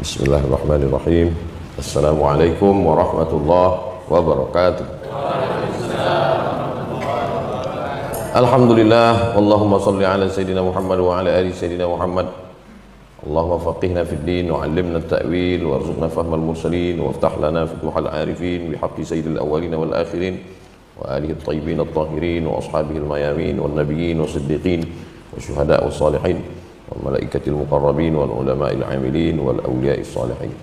Bismillahirrahmanirrahim. Assalamualaikum warahmatullahi wabarakatuh. Alhamdulillah, Allahumma salli ala Sayyidina Muhammad wa ala ali Sayyidina Muhammad. Allahumma faqihna fid din wa 'allimna at-ta'wil warzuqna fahmal mursalin waftah lana futuhal arifin bihaqqi sayyidil awwalin wal akhirin wa alihi at-tayyibin at-tahirin wa ashabihi al-mayamin wan nabiyyin was-siddiqin wasyuhada' was-salihin wal malaikatil muqarrabin wal ulama'il 'amilin wal awliya'is salihin.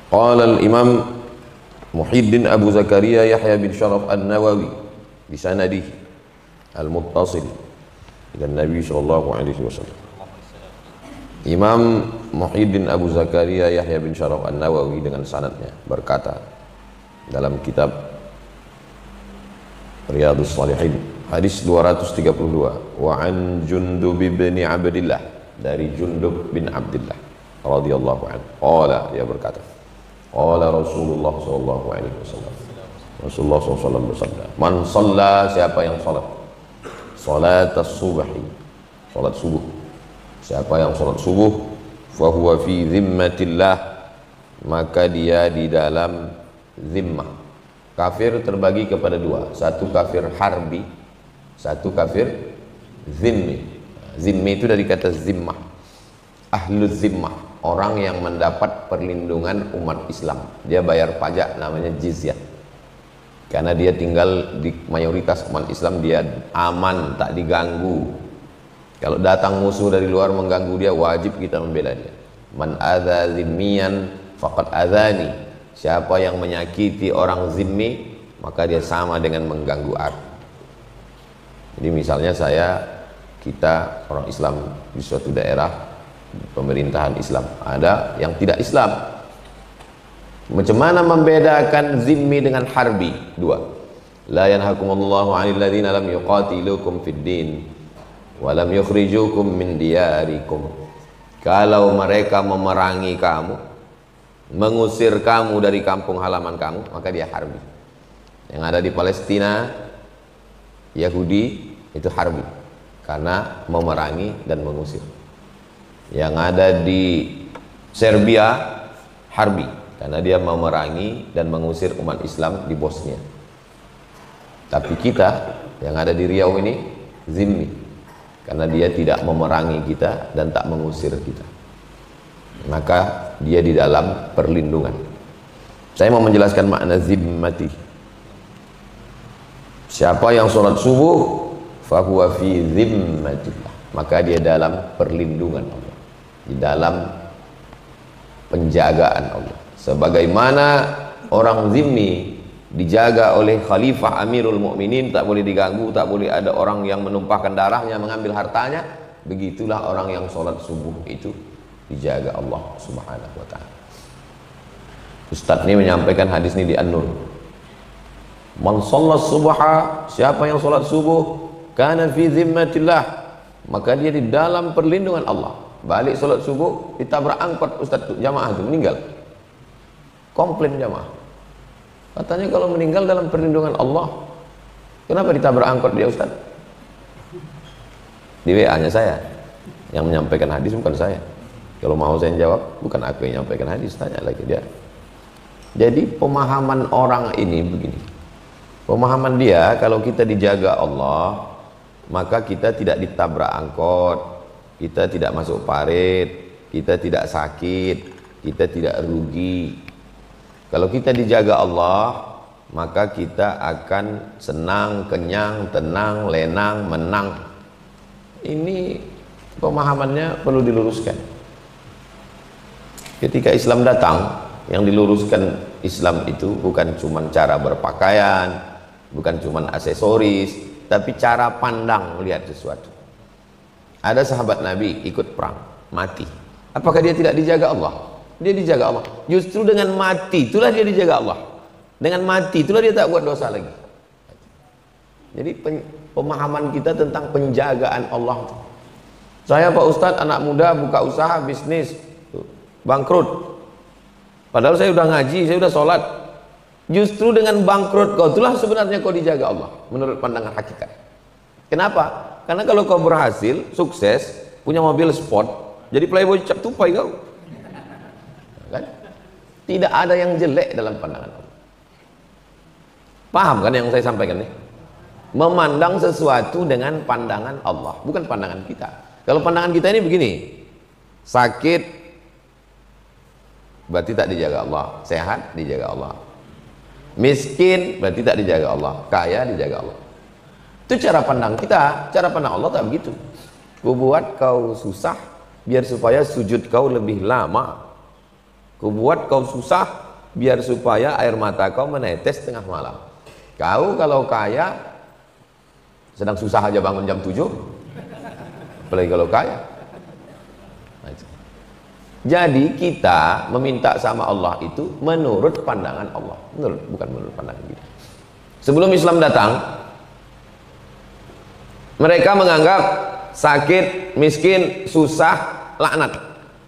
Qala al-imam Muhyiddin Abu Zakaria Yahya bin Sharaf An-Nawawi bi sanadihi al-muttasil ila Nabi sallallahu alaihi wasallam. Imam Muhyiddin Abu Zakaria Yahya bin Sharaf An-Nawawi dengan sanadnya berkata dalam kitab Riyadhus Shalihin hadis 232, wa an Jundub bin Abdillah, dari Jundub bin Abdillah radhiyallahu anhu, qala, dia berkata, qala Rasulullah sallallahu alaihi wasallam, Rasulullah SAW bersabda, man shalla, siapa yang salat salat as-subhi, salat subuh, siapa yang salat subuh, fa huwa fi zimmatillah, maka dia di dalam zimmah. Kafir terbagi kepada dua, satu kafir harbi, satu kafir zimmi. Zimmi itu dari kata zimmah, ahlu zimmah, orang yang mendapat perlindungan umat Islam. Dia bayar pajak, namanya jizyah, karena dia tinggal di mayoritas umat Islam, dia aman, tak diganggu. Kalau datang musuh dari luar mengganggu dia, wajib kita membela dia. Man adza zimmiyan faqad adzani, siapa yang menyakiti orang zimmi, maka dia sama dengan mengganggu aku. Jadi misalnya kita orang Islam di suatu daerah pemerintahan Islam, ada yang tidak Islam. Macam mana membedakan zimmi dengan harbi? Dua. La yanhakumullahu 'anil ladzina lam yuqatilukum fid din wa lam yukhrijukum min diyarikum. Kalau mereka memerangi kamu, mengusir kamu dari kampung halaman kamu, maka dia harbi. Yang ada di Palestina, Yahudi, itu harbi karena memerangi dan mengusir. Yang ada di Serbia, harbi karena dia memerangi dan mengusir umat Islam di Bosnia. Tapi kita yang ada di Riau ini zimmi, karena dia tidak memerangi kita dan tak mengusir kita, maka dia di dalam perlindungan. Saya mau menjelaskan makna zimmati. Siapa yang sholat subuh, fahuwa fi zimmatillah, maka dia dalam perlindungan Allah, di dalam penjagaan Allah. Sebagaimana orang zimmi dijaga oleh Khalifah Amirul Mukminin, tak boleh diganggu, tak boleh ada orang yang menumpahkan darahnya, mengambil hartanya, begitulah orang yang sholat subuh itu dijaga Allah Subhanahu wa ta'ala. Ustadz ini menyampaikan hadis ini di An-Nur. Man shalla subha, siapa yang sholat subuh, kana fi zimmatillah, maka dia di dalam perlindungan Allah. Balik sholat subuh, ditabrak angkot Ustadz, jamaah itu meninggal. Komplain jamaah, katanya kalau meninggal dalam perlindungan Allah, kenapa ditabrak angkot dia Ustadz? Di WA-nya saya yang menyampaikan hadis, bukan saya. Kalau mau saya jawab, bukan aku yang menyampaikan hadis, tanya lagi dia. Jadi pemahaman orang ini begini, pemahaman dia, kalau kita dijaga Allah, maka kita tidak ditabrak angkot, kita tidak masuk parit, kita tidak sakit, kita tidak rugi. Kalau kita dijaga Allah, maka kita akan senang, kenyang, tenang, lenang, menang. Ini pemahamannya perlu diluruskan. Ketika Islam datang, yang diluruskan Islam itu bukan cuma cara berpakaian, bukan cuma aksesoris, tapi cara pandang melihat sesuatu. Ada sahabat Nabi ikut perang, mati. Apakah dia tidak dijaga Allah? Dia dijaga Allah. Justru dengan mati itulah dia dijaga Allah. Dengan mati itulah dia tak buat dosa lagi. Jadi pemahaman kita tentang penjagaan Allah. Saya Pak Ustadz, anak muda buka usaha bisnis, bangkrut. Padahal saya udah ngaji, saya udah sholat. Justru dengan bangkrut kau, itulah sebenarnya kau dijaga Allah menurut pandangan hakikat. Kenapa? Karena kalau kau berhasil, sukses, punya mobil sport, jadi playboy cap tupai kau. Tidak ada yang jelek dalam pandangan Allah. Paham kan yang saya sampaikan nih? Memandang sesuatu dengan pandangan Allah, bukan pandangan kita. Kalau pandangan kita ini begini, sakit berarti tak dijaga Allah, sehat dijaga Allah, miskin berarti tak dijaga Allah, kaya dijaga Allah. Itu cara pandang kita. Cara pandang Allah tak begitu. Ku buat kau susah biar supaya sujud kau lebih lama. Ku buat kau susah biar supaya air mata kau menetes tengah malam. Kau kalau kaya sedang susah aja bangun jam 7, apalagi kalau kaya. Jadi kita meminta sama Allah itu menurut pandangan Allah, bukan menurut pandangan kita. Sebelum Islam datang, mereka menganggap sakit, miskin, susah, laknat.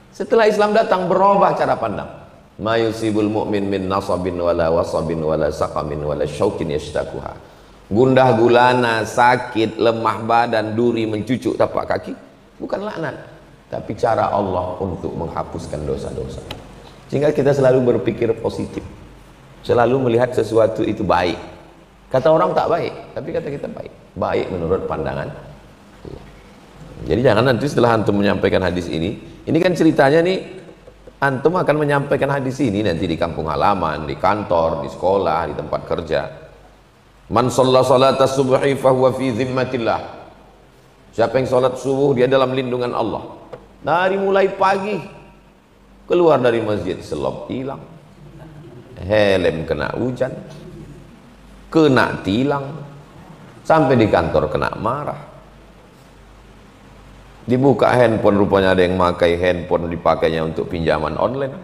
Setelah Islam datang, berubah cara pandang. Ma yusibul mu'min min nasabin wala wasabin wala saqamin wala syaukin yashtakuha. Gundah gulana, sakit, lemah badan, duri mencucuk tapak kaki, bukan laknat, tapi cara Allah untuk menghapuskan dosa-dosa. Sehingga kita selalu berpikir positif, selalu melihat sesuatu itu baik. Kata orang tak baik, tapi kata kita baik. Baik menurut pandangan Allah. Jadi jangan nanti setelah antum menyampaikan hadis ini kan ceritanya nih, antum akan menyampaikan hadis ini nanti di kampung halaman, di kantor, di sekolah, di tempat kerja. Man shalla salata subhi fahuwa fi zimmatillah. Siapa yang salat subuh dia dalam lindungan Allah. Dari mulai pagi keluar dari masjid selop hilang, helm kena hujan, kena tilang, sampai di kantor kena marah. Dibuka handphone, rupanya ada yang memakai handphone dipakainya untuk pinjaman online.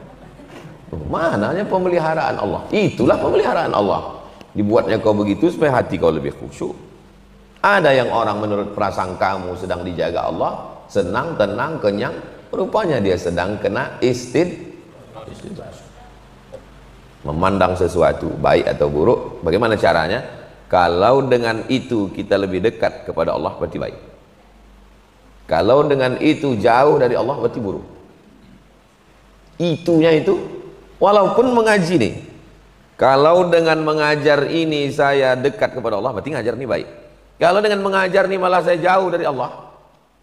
Mananya pemeliharaan Allah? Itulah pemeliharaan Allah. Dibuatnya kau begitu supaya hati kau lebih khusyuk. Ada yang orang menurut prasangkamu sedang dijaga Allah, senang, tenang, kenyang, rupanya dia sedang kena istidraj. Memandang sesuatu baik atau buruk, bagaimana caranya? Kalau dengan itu kita lebih dekat kepada Allah, berarti baik. Kalau dengan itu jauh dari Allah, berarti buruk. Itunya itu, walaupun mengaji nih, kalau dengan mengajar ini saya dekat kepada Allah, berarti ngajar ini baik. Kalau dengan mengajar ini malah saya jauh dari Allah,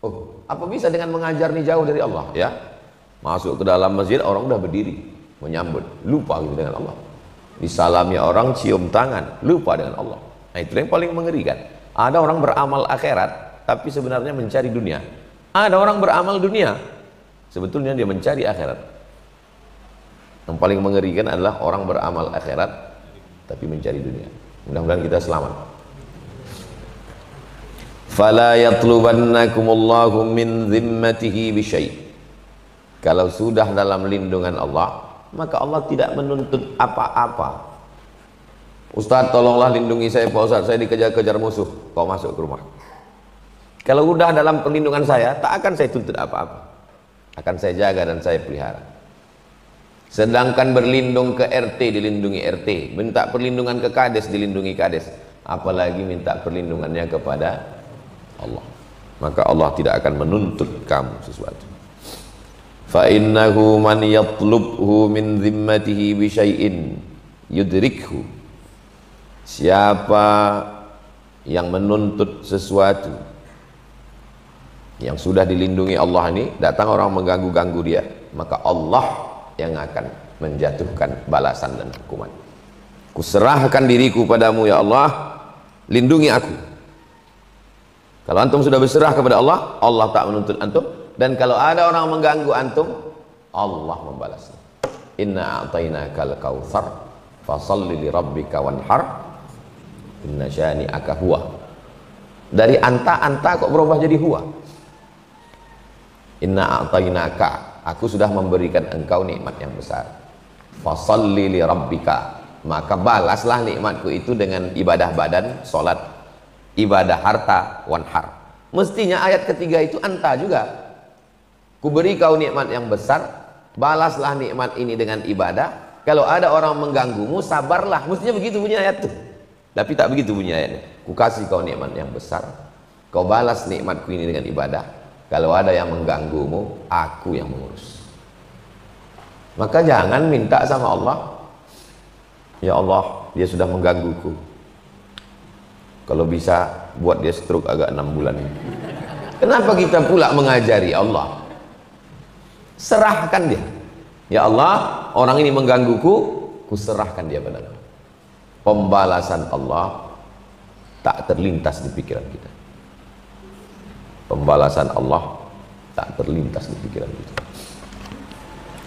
oh, apa bisa dengan mengajar ini jauh dari Allah? Ya, masuk ke dalam masjid orang udah berdiri menyambut, lupa gitu dengan Allah. Disalami orang, cium tangan, lupa dengan Allah. Nah, itu yang paling mengerikan. Ada orang beramal akhirat, tapi sebenarnya mencari dunia. Ada orang beramal dunia, sebetulnya dia mencari akhirat. Yang paling mengerikan adalah orang beramal akhirat tapi mencari dunia. Mudah-mudahan kita selamat. Fala yatlubannakumullahu min zimmatihi bisyai'. Kalau sudah dalam lindungan Allah, maka Allah tidak menuntut apa-apa. Ustaz, tolonglah lindungi saya Pak Ustaz, saya dikejar-kejar musuh. Kau masuk ke rumah. Kalau sudah dalam perlindungan saya, tak akan saya tuntut apa-apa. Akan saya jaga dan saya pelihara. Sedangkan berlindung ke RT dilindungi RT, minta perlindungan ke kades dilindungi kades, apalagi minta perlindungannya kepada Allah. Maka Allah tidak akan menuntut kamu sesuatu. Fa innahu man yatlubhu min zimmatihi bi syai'in yudrikhu. Siapa yang menuntut sesuatu yang sudah dilindungi Allah ini, datang orang mengganggu-ganggu dia, maka Allah yang akan menjatuhkan balasan dan hukuman. Kuserahkan diriku padamu ya Allah, lindungi aku. Kalau antum sudah berserah kepada Allah, Allah tak menuntut antum. Dan kalau ada orang mengganggu antum, Allah membalasnya. Inna a'tainakal kautsar fasalli li rabbika wanhar inna syani'aka huwa. Dari anta kok berubah jadi huwa. Inna a'tainaka, aku sudah memberikan engkau nikmat yang besar. Fasalli li rabbika, maka balaslah nikmatku itu dengan ibadah badan, salat, ibadah harta, wanhar. Mestinya ayat ketiga itu anta juga. Kuberi kau nikmat yang besar, balaslah nikmat ini dengan ibadah. Kalau ada orang mengganggumu, sabarlah. Mestinya begitu bunyi ayat itu. Tapi tak begitu bunyi ayatnya. Kukasih kau nikmat yang besar, kau balas nikmatku ini dengan ibadah. Kalau ada yang mengganggumu, aku yang mengurus. Maka jangan minta sama Allah, ya Allah, dia sudah menggangguku, kalau bisa buat dia stroke agak 6 bulan. Kenapa kita pula mengajari Allah? Serahkan dia. Ya Allah, orang ini menggangguku, ku serahkan dia padamu. Pembalasan Allah tak terlintas di pikiran kita. Pembalasan Allah tak terlintas di pikiran kita.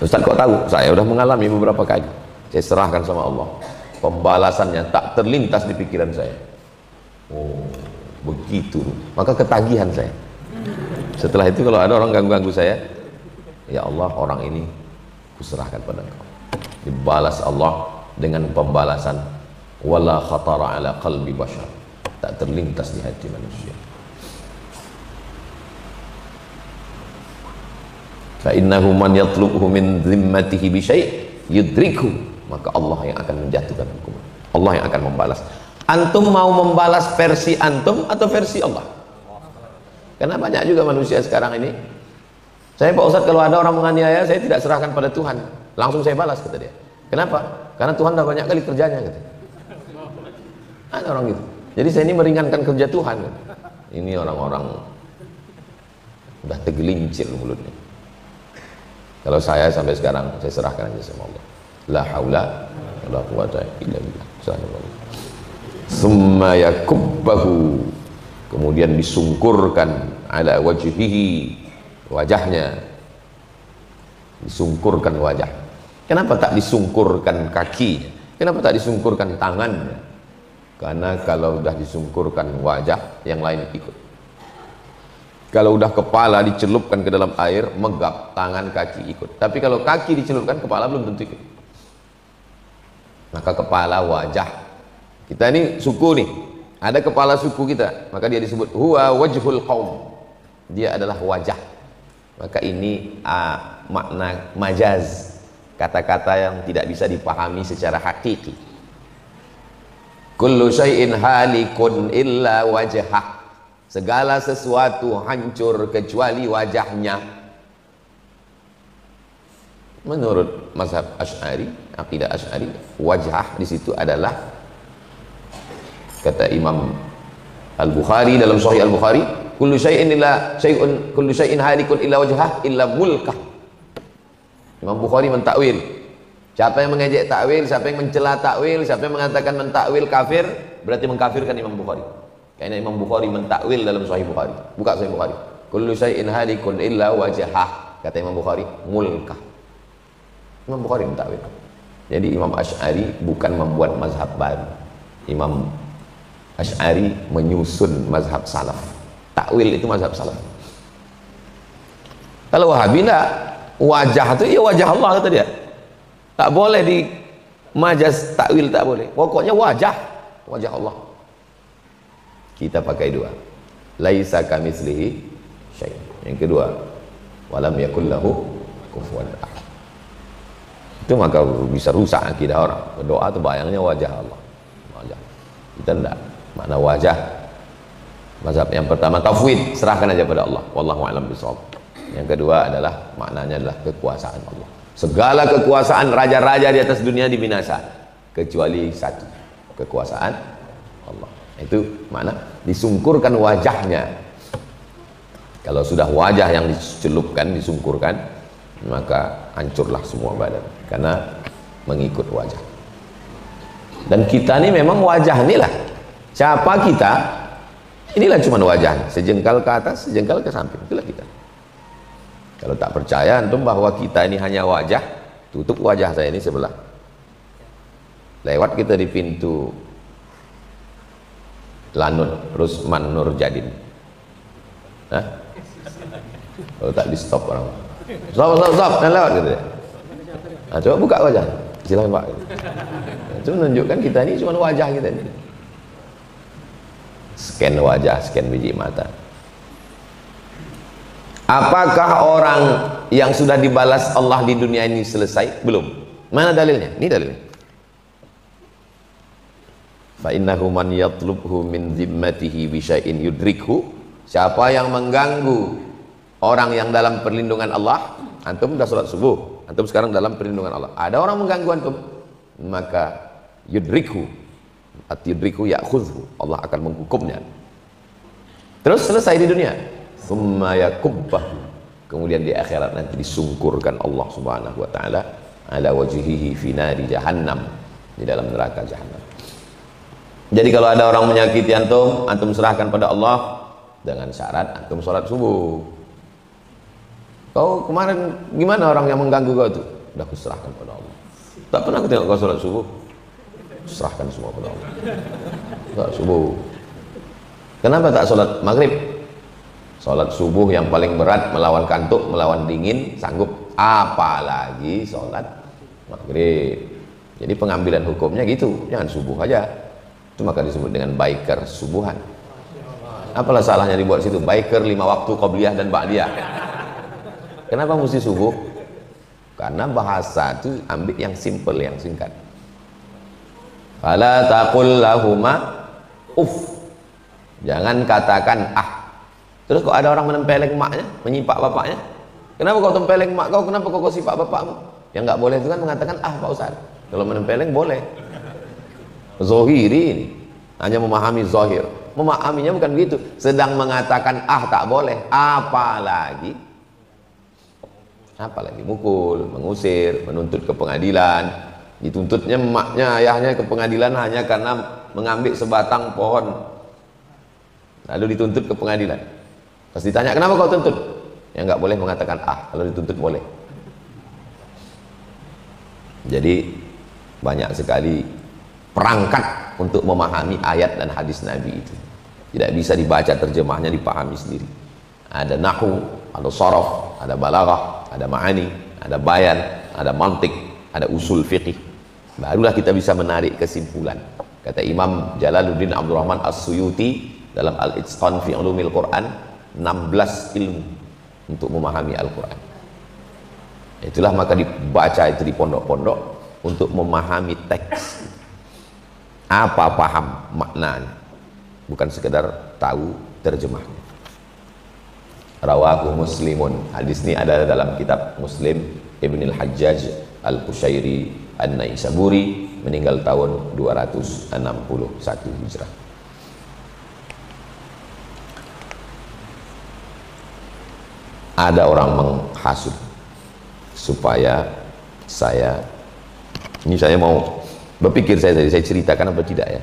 Ustaz kok tahu? Saya sudah mengalami beberapa kali. Saya serahkan sama Allah, pembalasannya tak terlintas di pikiran saya. Oh, begitu. Maka ketagihan saya. Setelah itu kalau ada orang ganggu-ganggu saya, ya Allah, orang ini kuserahkan pada Engkau. Dibalas Allah dengan pembalasan wala khatara ala qalbi bashar, tak terlintas di hati manusia. Fa innahu man yatlubhu min zimmatihi bi syai' yudrikhu, maka Allah yang akan menjatuhkan hukuman, Allah yang akan membalas. Antum mau membalas versi antum atau versi Allah? Karena banyak juga manusia sekarang ini, saya Pak Ustadz kalau ada orang menganiaya saya tidak serahkan pada Tuhan, langsung saya balas, kata dia. Kenapa? Karena Tuhan dah banyak kali kerjanya, kata. Ada orang gitu. Jadi saya ini meringankan kerja Tuhan. Ini orang-orang udah tergelincir mulutnya. Kalau saya sampai sekarang saya serahkan aja sama Allah. La haula wala quwata illa billah. Summa yakubbahu, kemudian disungkurkan ala wajhihi, wajahnya disungkurkan wajah. Kenapa tak disungkurkan kakinya? Kenapa tak disungkurkan tangannya? Karena kalau udah disungkurkan wajah, yang lain ikut. Kalau udah kepala dicelupkan ke dalam air, megap, tangan kaki ikut. Tapi kalau kaki dicelupkan, kepala belum tentu ikut. Maka kepala, wajah, kita ini suku nih, ada kepala suku kita, maka dia disebut huwa wajhul qaum, dia adalah wajah. Maka ini makna majaz, kata-kata yang tidak bisa dipahami secara hakiki. Kullu syai'in halikun illa wajhah, segala sesuatu hancur kecuali wajahnya. Menurut mazhab Asy'ari, akidah Asy'ari, wajah di situ adalah, kata Imam Al-Bukhari dalam Sahih Al-Bukhari, kullu syai'in halikun illa wajhah illa mulkah. Imam Bukhari mentakwil. Siapa yang mengejek takwil, siapa yang mencela takwil, siapa yang mengatakan mentakwil kafir, berarti mengkafirkan Imam Bukhari. Karena Imam Bukhari mentakwil dalam Sahih Bukhari. Buka Sahih Bukhari. Kullu syai'in halikun illa wajhah, kata Imam Bukhari, mulkah. Imam Bukhari mentakwil. Jadi Imam Asy'ari bukan membuat mazhab baru. Imam Asy'ari menyusun mazhab salaf. Takwil itu mazhab salaf. Kalau Wahabi enggak, wajah itu ya wajah Allah, kata dia. Tak boleh di majaz takwil, tak boleh. Pokoknya wajah Allah. Kita pakai dua. Laisa kamitslihi syai'. Yang kedua, walam yakul lahu kufuwan ahad. Itu maka bisa rusak akidah orang. Berdoa itu bayangnya wajah Allah. Wajah. Kita enggak. Makna wajah, mazhab yang pertama tafwid, serahkan aja pada Allah. Wallahu a'lam bishawab. Yang kedua adalah maknanya adalah kekuasaan Allah. Segala kekuasaan raja-raja di atas dunia dibinasa kecuali satu, kekuasaan Allah. Itu mana? Disungkurkan wajahnya. Kalau sudah wajah yang dicelupkan, disungkurkan, maka hancurlah semua badan karena mengikut wajah. Dan kita ini memang wajah inilah. Siapa kita? Inilah cuma wajah, sejengkal ke atas, sejengkal ke samping, itulah kita. Kalau tak percaya antum bahwa kita ini hanya wajah, tutup wajah saya ini sebelah. Lewat kita di pintu Lanut Rusman Nurjadin. Hah? Kalau tak di stop orang. Stop, dan lewat gitu ya. Nah, coba buka wajah. Silakan Pak. Itu menunjukkan kita ini cuma wajah kita ini. Scan wajah, scan biji mata. Apakah orang yang sudah dibalas Allah di dunia ini selesai? Belum. Mana dalilnya? Ini dalilnya. Fa innahu man yatlubhu min zimmatihi bi syai'in yudrikhu. Siapa yang mengganggu orang yang dalam perlindungan Allah, antum sudah sholat subuh, antum sekarang dalam perlindungan Allah. Ada orang mengganggu antum, maka yudrikhu, at-yudrikhu ya'khudhu, Allah akan menghukumnya. Terus selesai di dunia, thumma yakubbahu, kemudian di akhirat nanti disungkurkan Allah Subhanahu wa taala ala wajhihi fi nari jahannam, di dalam neraka jahannam. Jadi kalau ada orang menyakiti antum, antum serahkan pada Allah dengan syarat antum sholat subuh. Kau kemarin gimana orang yang mengganggu kau itu? Udah aku serahkan pada Allah. Tak pernah aku tengok kau sholat subuh. Serahkan semua pada Allah. Sholat subuh. Kenapa tak sholat maghrib? Sholat subuh yang paling berat, melawan kantuk, melawan dingin, sanggup. Apalagi sholat maghrib. Jadi pengambilan hukumnya gitu, jangan subuh aja. Itu maka disebut dengan biker subuhan. Apalah salahnya dibuat situ biker 5 waktu qobliyah dan ba'diyah. Kenapa mesti subuh? Karena bahasa itu ambil yang simple, yang singkat. Fala taqul lahuma uff, jangan katakan ah. Terus kok ada orang menempeleng emaknya, menyipak bapaknya? Kenapa kau tempeleng emak kau? Kenapa kau sipak bapakmu? Yang nggak boleh itu kan mengatakan ah Pak Ustaz. Kalau menempeleng boleh. Zohiri ini hanya memahami zohir, memahaminya bukan begitu. Sedang mengatakan ah tak boleh, apalagi mukul, mengusir, menuntut ke pengadilan. Dituntutnya emaknya, ayahnya ke pengadilan hanya karena mengambil sebatang pohon, lalu dituntut ke pengadilan. Pas ditanya kenapa kau tuntut, ya nggak boleh mengatakan ah, kalau dituntut boleh. Jadi banyak sekali perangkat untuk memahami ayat dan hadis Nabi itu. Tidak bisa dibaca terjemahnya, dipahami sendiri. Ada nahwu, ada sharaf, ada balaghah, ada ma'ani, ada bayan, ada mantik, ada usul fiqih. Barulah kita bisa menarik kesimpulan. Kata Imam Jalaluddin Abdurrahman As-Suyuti dalam Al-Itqan fi Ulumil Quran, 16 ilmu untuk memahami Al-Quran. Itulah maka dibaca itu di pondok-pondok untuk memahami teks. Apa paham maknanya, bukan sekedar tahu terjemahnya. Rawahu Muslimun, hadis ini ada dalam kitab Muslim. Ibn al-Hajjaj al-Qushairi an-Naisaburi meninggal tahun 261 Hijrah. Ada orang menghasut supaya saya mau berpikir, saya ceritakan apa tidak ya?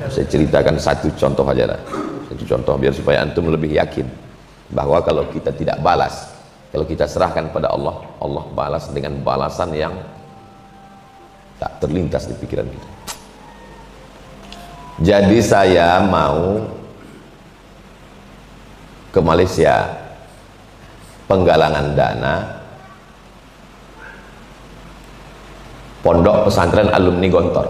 Saya ceritakan satu contoh aja lah. Satu contoh biar supaya antum lebih yakin bahwa kalau kita tidak balas, kalau kita serahkan pada Allah, Allah balas dengan balasan yang tak terlintas di pikiran kita. Jadi saya mau ke Malaysia, penggalangan dana Pondok Pesantren Alumni Gontor.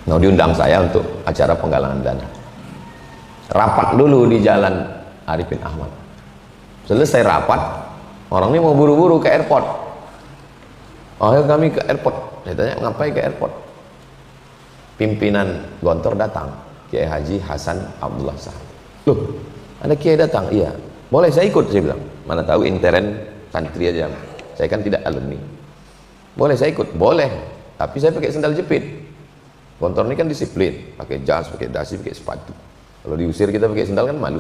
Nah, diundang saya untuk acara penggalangan dana. Rapat dulu di Jalan Arifin Ahmad. Selesai rapat, orang ini mau buru-buru ke airport. Oh, ayo kami ke airport. Saya tanya, ngapain ke airport? Pimpinan Gontor datang, Kiai Haji Hasan Abdullah Sahab. Loh, ada Kiai datang? Iya. Boleh saya ikut, saya bilang. Mana tahu intern santri aja. Saya kan tidak alumni. Boleh saya ikut? Boleh. Tapi saya pakai sendal jepit. Gontor ini kan disiplin, pakai jas, pakai dasi, pakai sepatu. Kalau diusir kita pakai sendal kan malu.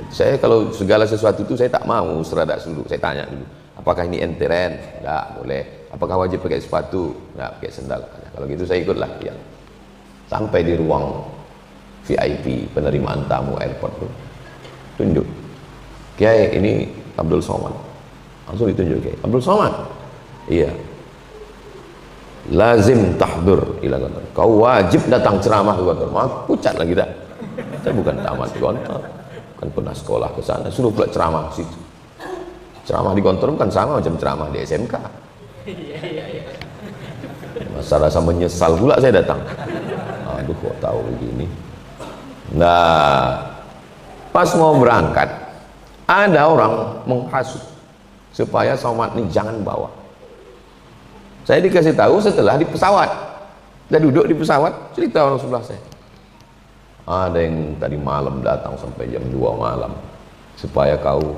Saya kalau segala sesuatu itu saya tak mau seradak dulu. Saya tanya dulu, apakah ini enteren? Enggak, boleh. Apakah wajib pakai sepatu? Enggak, pakai sendal. Kalau gitu saya ikutlah. Ya. Sampai di ruang VIP penerimaan tamu airport tuh, tunjuk, Kiai ini Abdul Somad. Langsung ditunjuk Kiai Abdul Somad. Iya. Lazim tahdur ila Gontor. Kau wajib datang ceramah ke Gontor. Mau pucat lagi dah. Saya bukan tamat di Gontor, kan pernah sekolah ke sana. Suruh pula ceramah ke situ. Ceramah di Gontor bukan sama macam ceramah di SMK. Masa rasa menyesal pula saya datang. Aduh, kok tahu begini. Nah, pas mau berangkat, ada orang menghasut supaya Somad ini jangan bawa. Saya dikasih tahu setelah di pesawat. Saya duduk di pesawat, cerita orang sebelah saya. Ada yang tadi malam datang sampai jam 2 malam. supaya kau.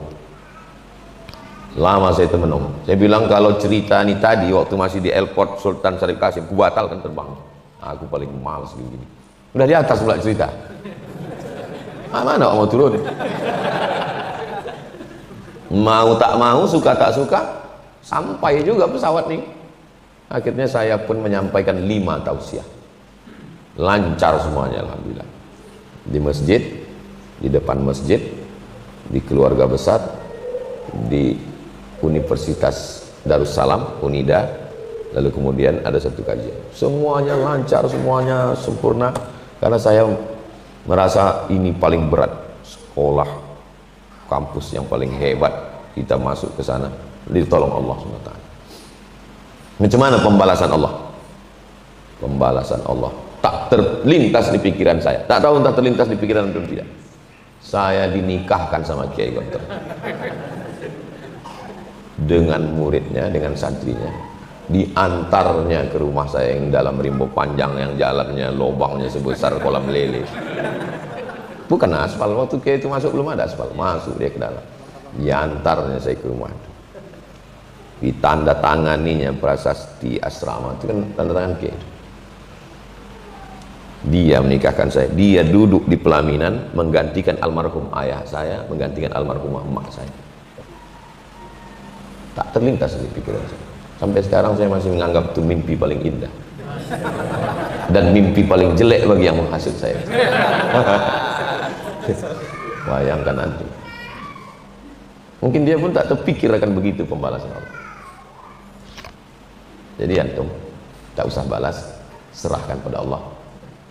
Lama saya termenung. Saya bilang kalau cerita ini tadi waktu masih di airport Sultan Syarif Kasim, aku batalkan terbang. Aku paling males gini. Udah di atas pula cerita. Mana mau turun? Mau tak mau, suka tak suka, sampai juga pesawat nih. Akhirnya saya pun menyampaikan 5 tausiah. Lancar semuanya, alhamdulillah. Di masjid, di depan masjid, di keluarga besar, di Universitas Darussalam, Unida, lalu kemudian ada satu kajian. Semuanya lancar, semuanya sempurna, karena saya merasa ini paling berat, sekolah kampus yang paling hebat, kita masuk ke sana, ditolong Allah SWT. Macam mana pembalasan Allah? Pembalasan Allah tak terlintas di pikiran saya, tak tahu entah terlintas di pikiran atau tidak. Saya dinikahkan sama Kiai Gontor dengan muridnya, dengan santrinya, diantarnya ke rumah saya yang dalam rimbo panjang, yang jalannya lubangnya sebesar kolam lele. Bukan aspal, waktu Kiai itu masuk belum ada aspal, masuk dia ke dalam, diantarnya saya ke rumah itu, ditanda tanganinya prasasti asrama, itu kan tanda tangan Kiai. Dia menikahkan saya, dia duduk di pelaminan menggantikan almarhum ayah saya, menggantikan almarhumah emak saya. Tak terlintas di pikiran saya. Sampai sekarang saya masih menganggap itu mimpi paling indah dan mimpi paling jelek bagi yang menghasut saya. Bayangkan nanti, mungkin dia pun tak terpikir akan begitu pembalasan Allah. Jadi antum tak usah balas, serahkan pada Allah.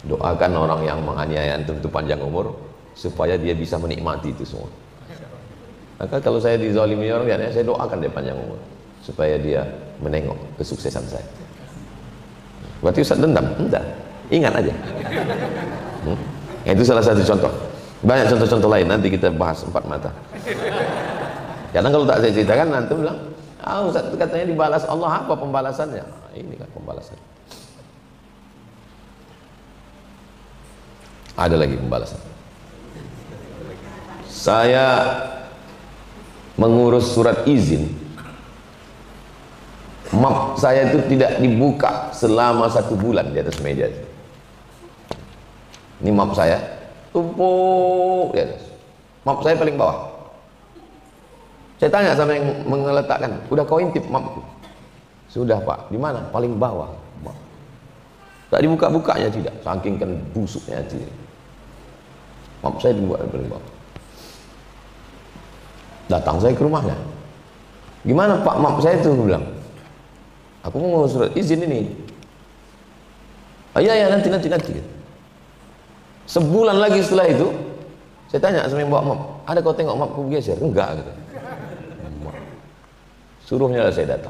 Doakan orang yang menganiaya antum itu panjang umur, supaya dia bisa menikmati itu semua. Maka kalau saya dizalimi orang, ya saya doakan dia panjang umur, supaya dia menengok kesuksesan saya. Berarti Ustaz dendam? Enggak, ingat aja. Itu salah satu contoh. Banyak contoh-contoh lain, nanti kita bahas 4 mata. Karena kalau tak saya ceritakan, nanti bilang, Ustaz katanya dibalas Allah, apa pembalasannya? Ini kan pembalasan. Ada lagi pembalasan. Saya mengurus surat izin, map saya itu tidak dibuka selama 1 bulan di atas meja. Ini map saya, tumpuk di atas. Map saya paling bawah. Saya tanya sama yang meletakkan, udah kau intip mapku? Sudah Pak. Di mana? Paling bawah. Map. Tak dibuka-bukanya, tidak, saking kan busuknya tidak. Map saya dibuat paling bawah. Datang saya ke rumahnya, gimana Pak map saya itu? Bilang, aku mau surat izin ini. Iya nanti. Sebulan lagi setelah itu, saya tanya sama yang bawa map, ada kau tengok mapku geser? Enggak gitu. Suruhnya saya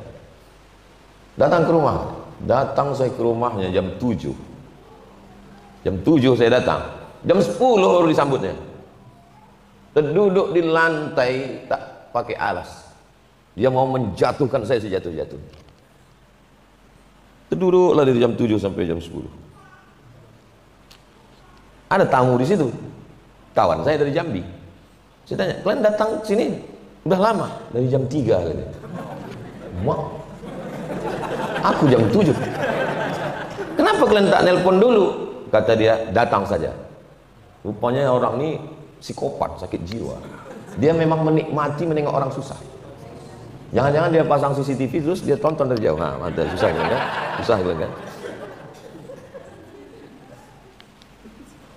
datang ke rumah. Datang saya ke rumahnya jam 7. Jam 7 saya datang, jam 10 baru disambutnya. Terduduk di lantai tak pakai alas, dia mau menjatuhkan saya sejatuh-jatuh. Terduduklah dari jam 7 sampai jam 10. Ada tamu di situ, kawan saya dari Jambi. Saya tanya, kalian datang sini udah lama? Dari jam 3 katanya. Mak, aku jam 7. Kenapa kalian tak nelpon dulu? Kata dia, datang saja. Rupanya orang ini psikopat, sakit jiwa. Dia memang menikmati menengok orang susah. Jangan-jangan dia pasang CCTV terus dia tonton dari jauh. Nah, mantap, susah kan? Susah kan?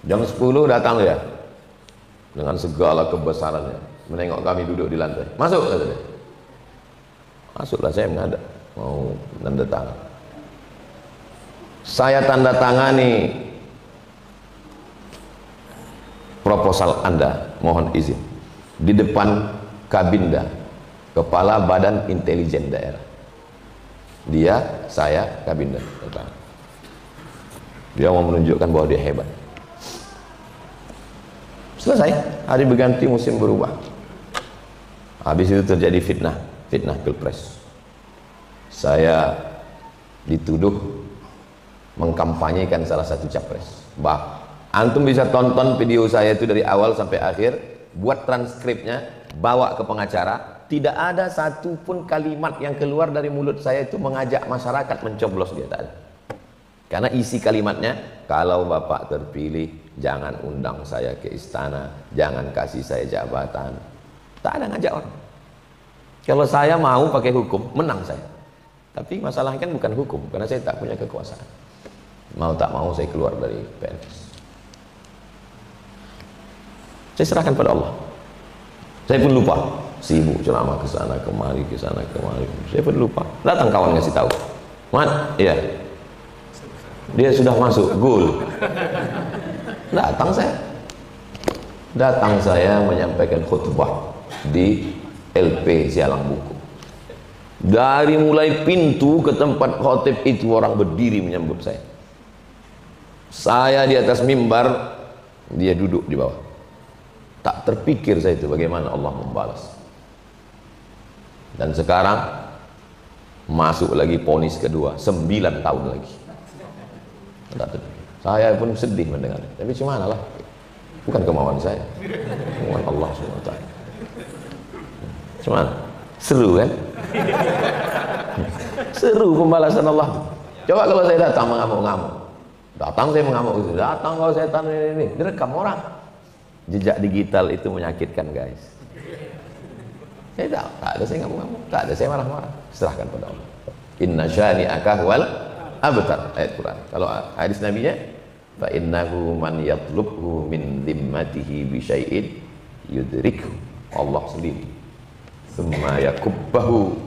Jam 10 datang dia dengan segala kebesarannya, menengok kami duduk di lantai. Masuk kata dia. Masuklah, saya menghadap mau tanda tangan. Saya tanda tangani proposal Anda, mohon izin, di depan Kabinda, Kepala Badan Intelijen Daerah. Dia, saya, Kabinda. Dia mau menunjukkan bahwa dia hebat. Selesai, hari berganti, musim berubah. Habis itu terjadi fitnah pilpres. Saya dituduh mengkampanyekan salah satu capres. Antum bisa tonton video saya itu dari awal sampai akhir, buat transkripnya, bawa ke pengacara, tidak ada satupun kalimat yang keluar dari mulut saya itu mengajak masyarakat mencoblos dia, tak ada. Karena isi kalimatnya, kalau Bapak terpilih jangan undang saya ke istana, jangan kasih saya jabatan. Tak ada ngajak orang. Kalau saya mau pakai hukum, menang saya. Tapi masalahnya kan bukan hukum, karena saya tak punya kekuasaan. Mau tak mau saya keluar dari PNS. Saya serahkan pada Allah. Saya pun lupa, sibuk ceramah ke sana kemari, ke sana kemari. Saya pun lupa. Datang kawan ngasih tahu, Mat, iya, dia sudah masuk gol. Datang saya menyampaikan khutbah di LP Sialang Buku. Dari mulai pintu ke tempat khotib itu orang berdiri menyambut saya. Saya di atas mimbar, dia duduk di bawah. Tak terpikir saya itu bagaimana Allah membalas. Dan sekarang masuk lagi vonis kedua, 9 tahun lagi. Tak terpikir. Saya pun sedih mendengarnya. Tapi gimana lah, bukan kemauan saya, kemauan Allah SWT. Cuman seru kan? Seru pembalasan Allah. Coba kalau saya datang mengamuk-ngamuk, datang saya mengamuk itu, datang kalau saya tanya ini, direkam orang. Jejak digital itu menyakitkan, guys. Saya tahu, tak ada saya ngamuk-ngamuk, tak ada saya marah-marah. Serahkan pada Allah. Inna syani'aka wal abtar, ayat Quran. Kalau hadis nabinya, fa innahu man yatlubhu min dhimmatihi bi syai'in yudrikhu, Allah sendiri. Tsumma yakubbahu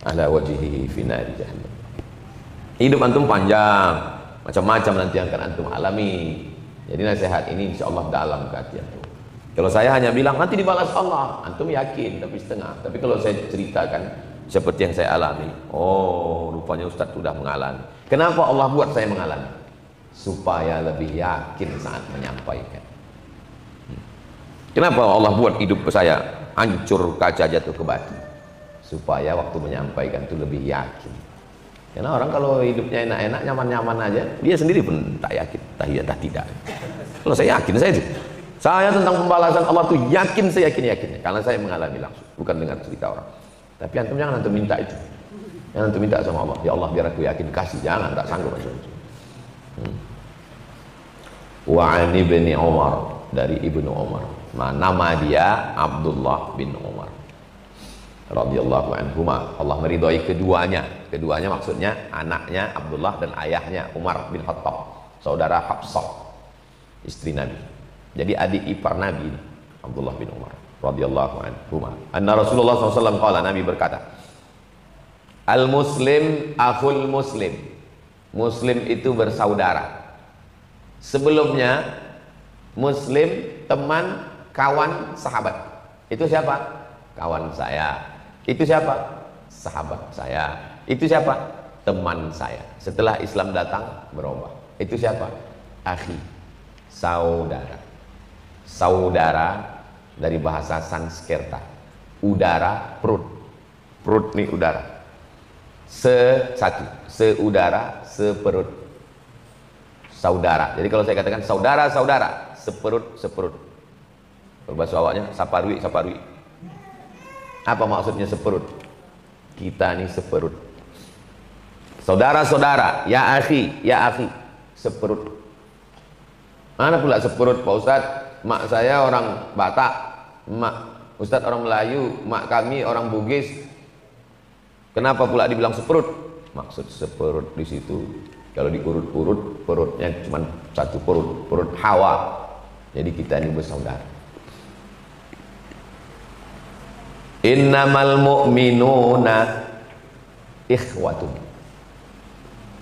ala wajhihi fi nari jahannam. Hidup antum panjang, macam-macam nanti yang akan antum alami. Jadi nasihat ini insyaallah dalam ke hati antum. Kalau saya hanya bilang nanti dibalas Allah, antum yakin tapi setengah. Tapi kalau saya ceritakan seperti yang saya alami, oh rupanya Ustadz sudah mengalami. Kenapa Allah buat saya mengalami? Supaya lebih yakin saat menyampaikan. Kenapa Allah buat hidup saya hancur kaca jatuh ke batu? Supaya waktu menyampaikan itu lebih yakin. Karena orang kalau hidupnya enak-enak, nyaman-nyaman aja, dia sendiri pun tak yakin, tidak. Kalau saya yakin, saya tentang pembalasan Allah tuh yakin, saya yakin-yakinnya, karena saya mengalami langsung, bukan dengar cerita orang. Tapi antum jangan antum minta itu, jangan antum minta sama Allah, ya Allah biar aku yakin, kasih, jangan, tak sanggup macam itu. Wa an ibni Umar, dari Ibnu Umar, nama dia Abdullah bin Umar radhiyallahu anhuma. Allah meridhai keduanya maksudnya anaknya Abdullah dan ayahnya Umar bin Khattab, saudara Hafsah istri Nabi. Jadi adik ipar Nabi Abdullah bin Umar radhiyallahu anhuma. Anna Rasulullah SAW qala, Nabi berkata, al muslim akhul muslim, muslim itu bersaudara. Sebelumnya muslim teman, kawan, sahabat. Itu siapa? Kawan saya. Itu siapa? Sahabat saya. Itu siapa? Teman saya. Setelah Islam datang berubah. Itu siapa? Akhi, saudara. Saudara dari bahasa Sanskerta. Udara, perut. Perut nih udara. Satu. Seudara, seperut. Saudara. Jadi kalau saya katakan saudara, seperut. Berbahasa awaknya saparwi. Apa maksudnya seperut? Kita nih seperut. Saudara-saudara, ya akhi, seperut. Mana pula seperut, Pak Ustadz? Mak saya orang Batak, mak Ustadz orang Melayu, mak kami orang Bugis. Kenapa pula dibilang seperut? Maksud seperut di situ, kalau diurut-urut, perutnya cuma satu perut Hawa. Jadi kita ini bersaudara. Innamal mu'minuna ikhwatun.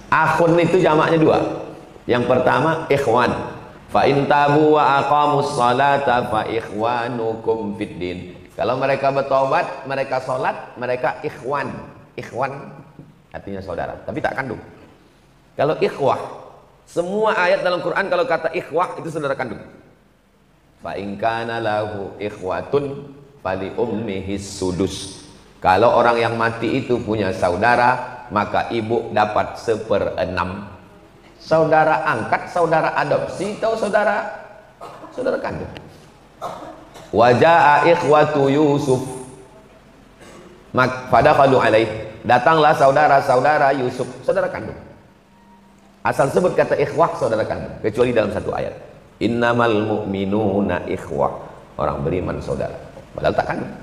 Akhun itu jamaknya dua. Yang pertama ikhwan. Fa in tabu wa aqamus salata fa ikhwanukum fid din. Kalau mereka bertobat, mereka salat, mereka ikhwan. Ikhwan artinya saudara, tapi tak kandung. Kalau ikhwah, semua ayat dalam Quran kalau kata ikhwah itu saudara kandung. Fa in kana lahu ikhwatun fali ummihi sudus. Kalau orang yang mati itu punya saudara, maka ibu dapat 1/6. Saudara angkat, saudara adopsi, atau saudara kandung. Waja'a ikhwatu Yusuf, fadakhalu alaih, datanglah saudara-saudara Yusuf, saudara kandung. Asal sebut kata ikhwah, saudara kandung, kecuali dalam satu ayat, innamal mu'minuna ikhwah, orang beriman saudara. Padahal tak kandung.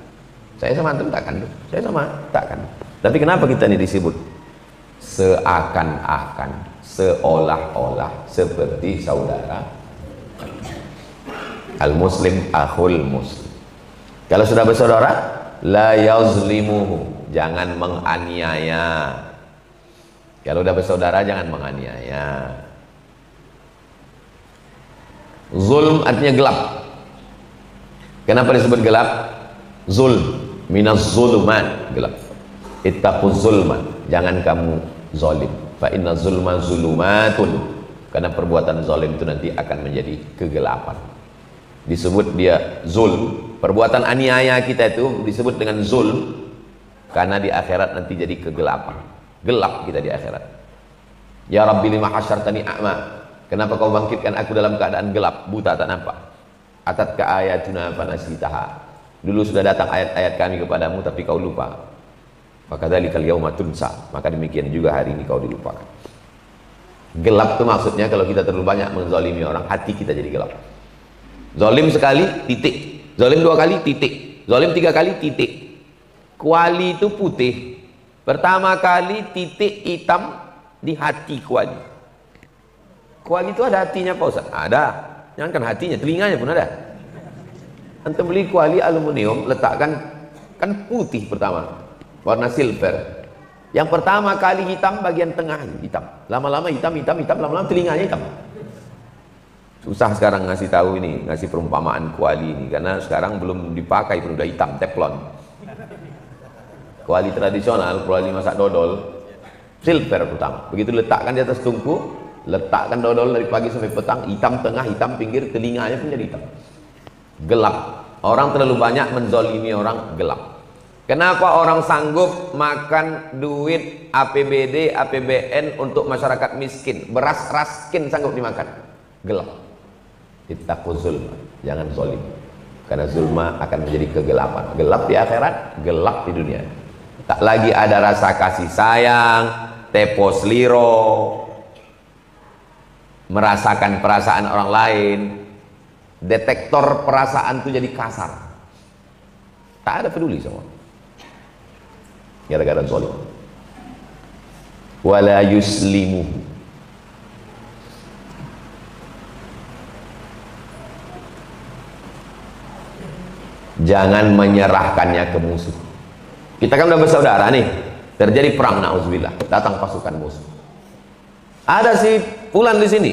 Saya sama antum tak kandung, saya sama tak kandung. Tapi kenapa kita ini disebut seakan-akan, seolah-olah seperti saudara? Al-muslim akhul muslim. Kalau sudah bersaudara, la yazlimuhu, jangan menganiaya. Kalau sudah bersaudara jangan menganiaya. Zulm artinya gelap. Kenapa disebut gelap? Zulm minaz zuluman, gelap. Ittaquz zulman, jangan kamu zalim. Fa inna zulma zulumatun, karena perbuatan zalim itu nanti akan menjadi kegelapan. Disebut dia zulm, perbuatan aniaya kita itu disebut dengan zulm, karena di akhirat nanti jadi kegelapan, gelap kita di akhirat. Ya Rabbi lima hasyartani a'ma, kenapa kau bangkitkan aku dalam keadaan gelap, buta tak nampak. Atatka ayatuna fanasitaha, dulu sudah datang ayat-ayat kami kepadamu tapi kau lupa. Maka dzalikal yauma tunsa, maka demikian juga hari ini kau dilupakan. Gelap itu maksudnya kalau kita terlalu banyak menzalimi orang, hati kita jadi gelap. Zalim sekali, titik. Zalim dua kali, titik. Zalim tiga kali, titik. Kuali itu putih. Pertama kali titik hitam di hati kuali. Kuali itu ada hatinya Pak Ustaz? Ada. Jangan kan hatinya, telinganya pun ada. Antum beli kuali aluminium, letakkan, kan putih pertama, warna silver. Yang pertama kali hitam, bagian tengah hitam. Lama-lama hitam, lama-lama telinganya hitam. Susah sekarang ngasih tahu ini, ngasih perumpamaan kuali ini, karena sekarang belum dipakai pun udah hitam, teflon. Kuali tradisional, kuali masak dodol, silver pertama. Begitu letakkan di atas tungku, letakkan dodol dari pagi sampai petang, hitam tengah, hitam pinggir, telinganya pun jadi hitam. Gelap. Orang terlalu banyak menzolimi orang, gelap. Kenapa orang sanggup makan duit APBD, APBN untuk masyarakat miskin? Beras raskin sanggup dimakan. Gelap. Ittaquz zulma, jangan zalim. Karena zulma akan menjadi kegelapan. Gelap di akhirat, gelap di dunia. Tak lagi ada rasa kasih sayang, tepos liro, merasakan perasaan orang lain. Detektor perasaan itu jadi kasar. Tak ada peduli semua. Gara-gara zalim. Wala yuslimu, jangan menyerahkannya ke musuh. Kita kan udah bersaudara nih, terjadi perang, nauzubillah, datang pasukan musuh. Ada si fulan di sini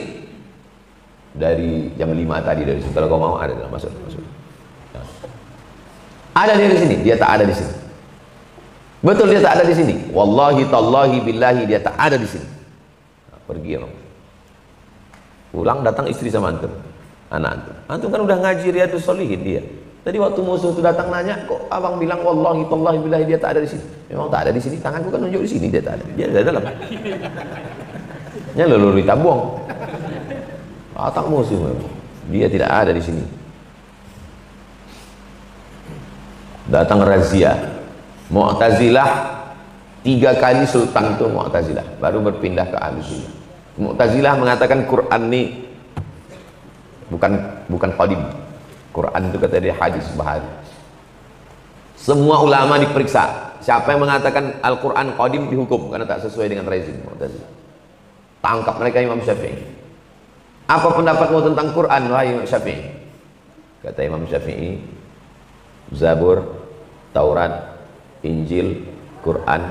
dari jam 5 tadi, dari situ kalau kau mau ada, masuk. Nah. Ada dia di sini, dia tak ada di sini. Betul dia tak ada di sini. Wallahi tallahi billahi dia tak ada di sini. Nah, pergi orang. Pulang datang istri sama antum, anak antum. Antum kan udah ngaji Riyadhus Shalihin dia. Tadi waktu musuh itu datang nanya, kok abang bilang wallahi tallahi billahi dia tak ada di sini. Memang tak ada di sini, tanganku kan nunjuk di sini, dia tak ada. Dia ada dalam. Nya leluri tabung. Atak musuh memang. Dia tidak ada di sini. Datang razia. Mu'tazilah 3 kali sultan itu Mu'tazilah, baru berpindah ke Ahlussunnah. Mu'tazilah mengatakan Quran ini bukan qadim. Quran itu kata dia hadis bahari. Semua ulama diperiksa, siapa yang mengatakan Al-Quran qadim dihukum karena tak sesuai dengan rezim Mu'tazilah. Tangkap mereka Imam Syafi'i. Apa pendapatmu tentang Quran wahai Imam Syafi'i? Kata Imam Syafi'i, Zabur, Taurat, Injil, Quran,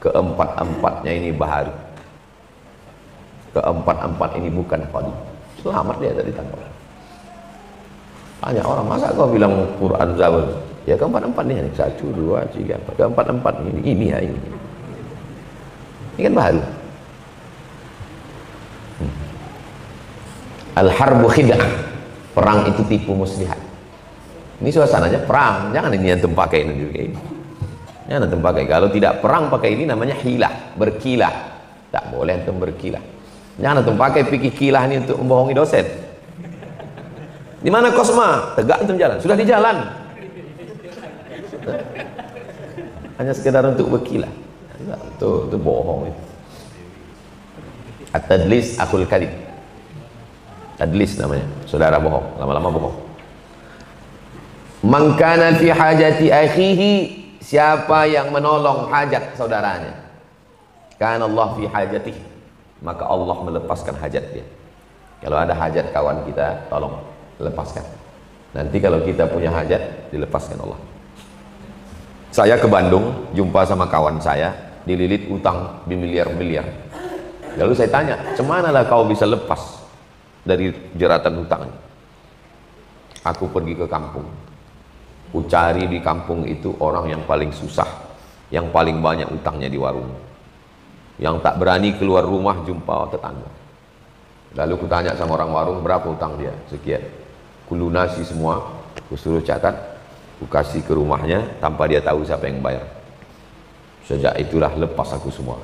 keempat-empatnya ini bahari. Keempat-empat ini bukan qadim. Selamat dia tadi tangkap. Banyak orang, masa kau bilang Quran, Zabur? Ya keempat-empat nih, 1, 2, 3, 4. Keempat-empat ini ya ini. Ini kan baru. Al-harbu khid'ah, perang itu tipu muslihat. Ini suasananya perang, jangan ini antum pakai ini juga ini. Jangan antum pakai. Kalau tidak perang pakai ini namanya hilah, berkilah. Tak boleh antum berkilah. Jangan antum pakai fikih kilah ini untuk membohongi dosen. Di mana Kosma? Tegak antum jalan. Sudah di jalan. Hanya sekedar untuk berkilah. Itu bohong itu. At-tadlis akul kadhib. Tadlis namanya, saudara bohong, lama-lama bohong. Man kana fi hajati akhihi, siapa yang menolong hajat saudaranya, kana Allah fi hajatihi, maka Allah melepaskan hajat dia. Kalau ada hajat kawan kita, tolong lepaskan. Nanti kalau kita punya hajat, dilepaskan Allah. Saya ke Bandung, jumpa sama kawan saya, dililit utang bermiliar-miliar. Lalu saya tanya, cemanalah kau bisa lepas dari jeratan hutang? Aku pergi ke kampung, ku cari di kampung itu orang yang paling susah, yang paling banyak utangnya di warung, yang tak berani keluar rumah jumpa tetangga. Lalu ku tanya sama orang warung, berapa utang dia? Sekian. Ku lunasi semua, ku suruh catat, ku kasih ke rumahnya tanpa dia tahu siapa yang bayar. Sejak itulah lepas aku semua.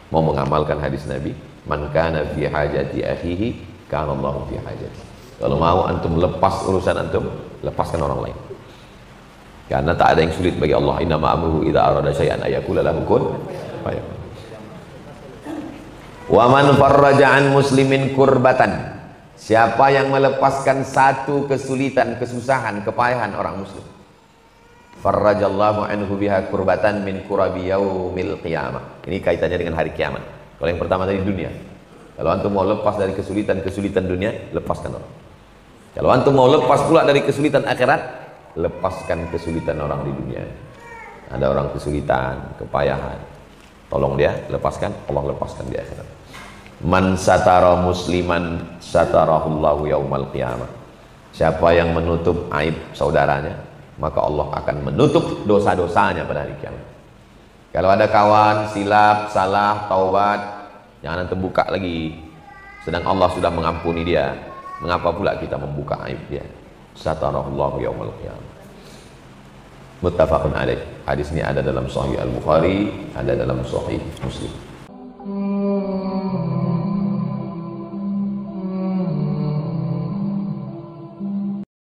Mau mengamalkan hadis Nabi, man kana fi hajati akhihi kana Allahu fi hajati. Kalau mau antum lepas urusan antum, lepaskan orang lain. Karena tak ada yang sulit bagi Allah. Innama amruhu idza arada syai'an ayaqula lahu kun fayakun. Wa man farraja an muslimin kurbatan, siapa yang melepaskan satu kesulitan, kesusahan, kepayahan orang muslim, farrajallahu anhu biha kurbatan min kurabi yaumil qiyamah. Ini kaitannya dengan hari kiamat. Kalau yang pertama tadi dunia, kalau antum mau lepas dari kesulitan dunia, lepaskan orang. Kalau antum mau lepas pula dari kesulitan akhirat, lepaskan kesulitan orang di dunia. Ada orang kesulitan, kepayahan, tolong dia, lepaskan, Allah lepaskan di akhirat. Man satara musliman satarahullahu yaumal qiyamah, siapa yang menutup aib saudaranya, maka Allah akan menutup dosa-dosanya pada hari kiamat. Kalau ada kawan silap, salah, taubat, jangan antum buka lagi, sedang Allah sudah mengampuni dia. Mengapa pula kita membuka aib dia? Satarahullahu yaumal qiyamah. Muttafaqun alaih. Hadis ini ada dalam Sahih Al-Bukhari, ada dalam Sahih Muslim.